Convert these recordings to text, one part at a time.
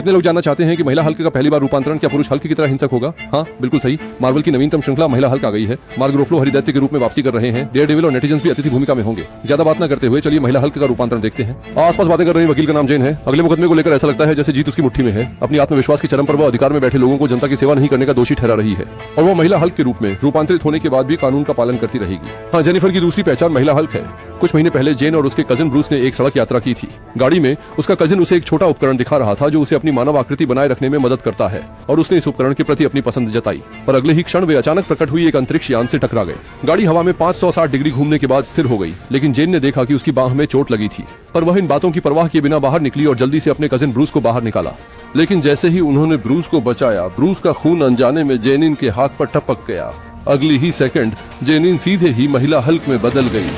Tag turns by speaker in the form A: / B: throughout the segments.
A: कितने लोग जानना चाहते हैं कि महिला हल्क का पहली बार रूपांतरण क्या पुरुष हल्क की तरह हिंसक होगा? हाँ, बिल्कुल सही। मार्वल की नवीनतम श्रृंखला महिला हल्क आ गई है। मार्क रुफलो हरिदैत्य के रूप में वापसी कर रहे हैं। डेयरडेविल और नेटिजन्स भी अतिथि भूमिका में होंगे। ज्यादा बात न करते हुए चलिए महिला हल्क का रूपांतरण देखते हैं। आसपास बातें कर रही वकील का नाम जेन है। अगले मुकदमे को लेकर ऐसा लगता है जैसे जीत उसकी मुट्ठी में है। अपनी आत्मविश्वास के चरम पर वह अधिकार में बैठे लोगों को जनता की सेवा नहीं करने का दोषी ठहरा रही है और वह महिला हल्क के रूप में रूपांतरित होने के बाद भी कानून का पालन करती रहेगी। हाँ, जेनिफर की दूसरी पहचान महिला हल्क है। कुछ महीने पहले जेन और उसके कजिन ब्रूस ने एक सड़क यात्रा की थी। गाड़ी में उसका कजिन उसे एक छोटा उपकरण दिखा रहा था जो उसे अपनी मानव आकृति बनाए रखने में मदद करता है और उसने इस उपकरण के प्रति अपनी पसंद जताई। पर अगले ही क्षण वे अचानक प्रकट हुई एक अंतरिक्ष यान से टकरा गए। गाड़ी हवा में 560 डिग्री घूमने के बाद स्थिर हो गई, लेकिन जेन ने देखा कि उसकी बाह में चोट लगी थी। पर वह इन बातों की परवाह किए बिना बाहर निकली और जल्दी से अपने कजिन ब्रूस को बाहर निकाला। लेकिन जैसे ही उन्होंने ब्रूस को बचाया, ब्रूस का खून अनजाने में जेनिन के हाथ पर टपक गया। अगली ही सेकंड जेनिन सीधे ही महिला हल्क में बदल गई।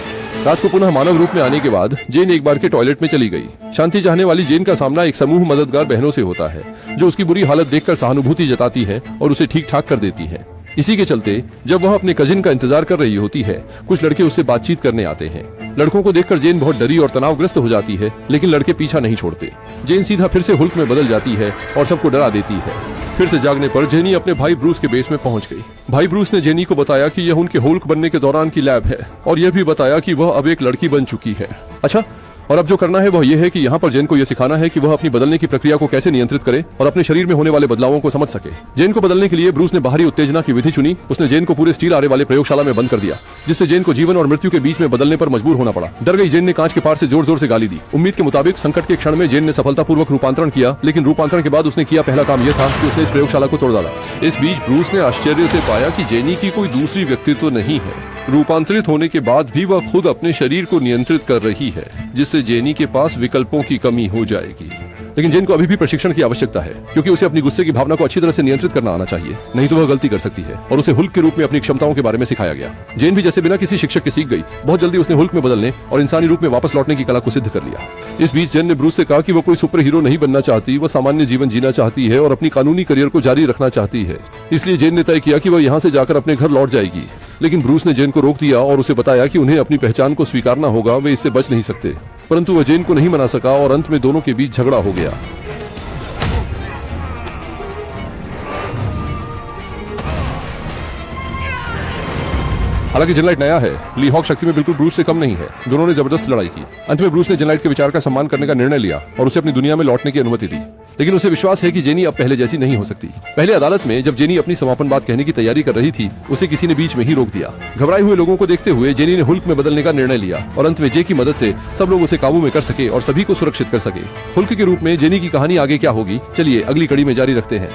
A: रात को पुनः मानव रूप में आने के बाद जेन एक बार के टॉयलेट में चली गई। शांति चाहने वाली जेन का सामना एक समूह मददगार बहनों से होता है जो उसकी बुरी हालत देखकर सहानुभूति जताती है और उसे ठीक ठाक कर देती है। इसी के चलते जब वह अपने कजिन का इंतजार कर रही होती है, कुछ लड़के उससे बातचीत करने आते हैं। लड़कों को देखकर जेन बहुत डरी और तनावग्रस्त हो जाती है, लेकिन लड़के पीछा नहीं छोड़ते। जेन सीधा फिर से हुल्क में बदल जाती है और सबको डरा देती है। फिर से जागने पर जेनी अपने भाई ब्रूस के बेस में पहुंच गई। भाई ब्रूस ने जेनी को बताया कि यह उनके हुल्क बनने के दौरान की लैब है और यह भी बताया कि वह अब एक लड़की बन चुकी है। अच्छा, और अब जो करना है वह यह है कि यहाँ पर जेन को यह सिखाना है कि वह अपनी बदलने की प्रक्रिया को कैसे नियंत्रित करे और अपने शरीर में होने वाले बदलावों को समझ सके। जेन को बदलने के लिए ब्रूस ने बाहरी उत्तेजना की विधि चुनी। उसने जेन को पूरे स्टील आरे वाले प्रयोगशाला में बंद कर दिया, जिससे जेन को जीवन और मृत्यु के बीच में बदलने पर मजबूर होना पड़ा। डर गई जेन ने कांच के पार से जोर जोर से गाली दी। उम्मीद के मुताबिक संकट के क्षण में जेन ने सफलतापूर्वक रूपांतरण किया, लेकिन रूपांतरण के बाद उसने किया पहला काम यह था कि उसने इस प्रयोगशाला को तोड़ डाला। इस बीच ब्रूस ने आश्चर्य से पाया कि जेनी की कोई दूसरी व्यक्तित्व नहीं है। रूपांतरित होने के बाद भी वह खुद अपने शरीर को नियंत्रित कर रही है, जिससे जेनी के पास विकल्पों की कमी हो जाएगी। लेकिन जेन को अभी भी प्रशिक्षण की आवश्यकता है, क्योंकि उसे अपनी गुस्से की भावना को अच्छी तरह से नियंत्रित करना आना चाहिए, नहीं तो वह गलती कर सकती है। और उसे हुल्क के रूप में अपनी क्षमताओं के बारे में सिखाया गया। जेन भी जैसे बिना किसी शिक्षक के सीख गई। बहुत जल्दी उसने हुल्क में बदलने और इंसानी रूप में वापस लौटने की कला को सिद्ध कर लिया। इस बीच जेन ने ब्रूस से कहा कि वह कोई सुपर हीरो नहीं बनना चाहती, वह सामान्य जीवन जीना चाहती है और अपनी कानूनी करियर को जारी रखना चाहती है। इसलिए जेन ने तय किया कि वह यहाँ से जाकर अपने घर लौट जाएगी। लेकिन ब्रूस ने जेन को रोक दिया और उसे बताया कि उन्हें अपनी पहचान को स्वीकारना होगा, वे इससे बच नहीं सकते। परंतु वह जेन को नहीं मना सका और अंत में दोनों के बीच झगड़ा हो गया। हालांकि जेनलाइट नया है, ली हॉक शक्ति में बिल्कुल ब्रूस से कम नहीं है। दोनों ने जबरदस्त लड़ाई की। अंत में ब्रूस ने जेनलाइट के विचार का सम्मान करने का निर्णय लिया और उसे अपनी दुनिया में लौटने की अनुमति दी। लेकिन उसे विश्वास है कि जेनी अब पहले जैसी नहीं हो सकती। पहले अदालत में जब जेनी अपनी समापन बात कहने की तैयारी कर रही थी, उसे किसी ने बीच में ही रोक दिया। घबराए हुए लोगों को देखते हुए जेनी ने हुल्क में बदलने का निर्णय लिया और अंत में जे की मदद से सब लोग उसे काबू में कर सके और सभी को सुरक्षित कर सके। हुल्क के रूप में जेनी की कहानी आगे क्या होगी, चलिए अगली कड़ी में जारी रखते हैं।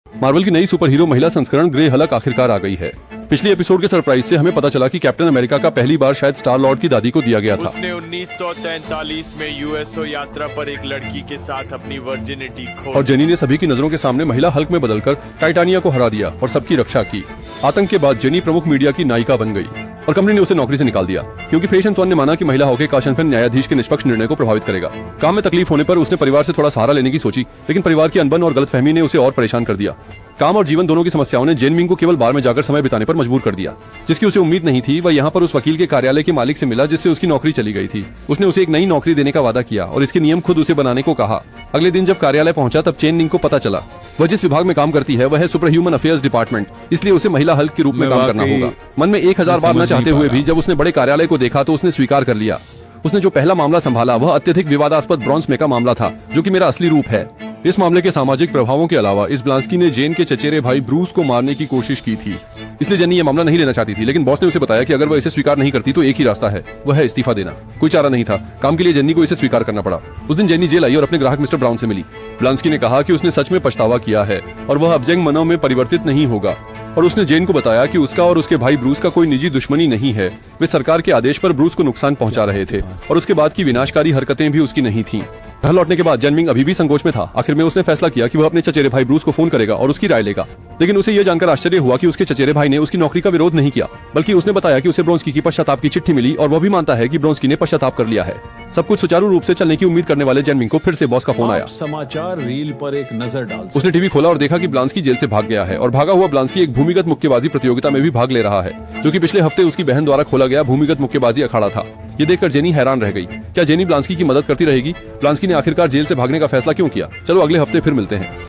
A: मार्वल की नई सुपर हीरो महिला संस्करण ग्रे हल्क आखिरकार आ गई है। पिछले एपिसोड के सरप्राइज से हमें पता चला कि कैप्टन अमेरिका का पहली बार शायद स्टार लॉर्ड की दादी को दिया गया था।
B: उसने 1943 में यूएसओ यात्रा पर एक लड़की के साथ अपनी वर्जिनिटी खो
A: और जेनी ने सभी की नजरों के सामने महिला हल्क में बदलकर टाइटानिया को हरा दिया और सबकी रक्षा की। आतंक के बाद जेनी प्रमुख मीडिया की नायिका बन गई और कंपनी ने उसे नौकरी से निकाल दिया, क्योंकि फेशन ने माना कि महिला हॉकी का शनफन न्यायाधीश के निष्पक्ष निर्णय को प्रभावित करेगा। काम में तकलीफ होने पर उसने परिवार से थोड़ा सहारा लेने की सोची, लेकिन परिवार की अनबन और गलतफहमी ने उसे और परेशान कर दिया। काम और जीवन दोनों की समस्याओं ने जेन मिंग को केवल बार में जाकर समय बिताने पर मजबूर कर दिया, जिसकी उसे उम्मीद नहीं थी। वह यहाँ पर उस वकील के कार्यालय के मालिक से मिला जिससे उसकी नौकरी चली गई थी। उसने उसे एक नई नौकरी देने का वादा किया और इसके नियम खुद उसे बनाने को कहा। अगले दिन जब कार्यालय पहुंचा तब चेन मिंग को पता चला वह जिस विभाग में काम करती है वह है सुपर ह्यूमन अफेयर्स डिपार्टमेंट, इसलिए उसे महिला हल्क के रूप में काम करना होगा। मन में 1000 बार न चाहते हुए भी जब उसने बड़े कार्यालय को देखा तो उसने स्वीकार कर लिया। उसने जो पहला मामला संभाला वह अत्यधिक विवादास्पद ब्रॉन्स मेका मामला था, जो कि मेरा असली रूप है। इस मामले के सामाजिक प्रभावों के अलावा इस ब्लांस्की ने जेन के चचेरे भाई ब्रूस को मारने की कोशिश की थी। इसलिए जेनी ये मामला नहीं लेना चाहती थी, लेकिन बॉस ने उसे बताया कि अगर वह इसे स्वीकार नहीं करती तो एक ही रास्ता है, वह है इस्तीफा देना। कोई चारा नहीं था, काम के लिए जेनी को इसे स्वीकार करना पड़ा। उस दिन जेनी जेल आई और अपने ग्राहक मिस्टर ब्राउन से मिली। ब्लांस्की ने कहा कि उसने सच में पछतावा किया है और वह अब जेंग मनों में परिवर्तित नहीं होगा। और उसने जेन को बताया कि उसका और उसके भाई ब्रूस का कोई निजी दुश्मनी नहीं है। वे सरकार के आदेश पर ब्रूस को नुकसान पहुंचा रहे थे और उसके बाद की विनाशकारी हरकतें भी उसकी नहीं थीं। घर लौटने के बाद जेन मिंग अभी भी संकोच में था। आखिर में उसने फैसला किया कि वह अपने चचेरे भाई ब्रूस को फोन करेगा और उसकी राय लेगा। लेकिन उसे यह जानकर आश्चर्य हुआ कि उसके चचेरे भाई ने उसकी नौकरी का विरोध नहीं किया, बल्कि उसने बताया कि उसे ब्रोंस्की की पश्चाताप की चिट्ठी मिली और वह भी मानता है कि ब्रोंस्की ने पश्चाताप कर लिया है। सब कुछ सुचारू रूप से चलने की उम्मीद करने वाले जेनमिंग को फिर से बॉस का फोन आया।
C: समाचार रील पर एक नजर डाल
A: उसने टीवी खोला और देखा कि ब्लांस्की जेल से भाग गया है और भागा हुआ ब्लांस्की एक भूमिगत मुक्केबाजी प्रतियोगिता में भी भाग ले रहा है, जो कि पिछले हफ्ते उसकी बहन द्वारा खोला गया भूमिगत मुक्केबाजी अखाड़ा था। ये देखकर जेनी हैरान रह गई। क्या जेनी ब्लांस्की की मदद करती रहेगी? ब्लांस्की ने आखिरकार जेल से भागने का फैसला क्यों किया? चलो अगले हफ्ते फिर मिलते हैं।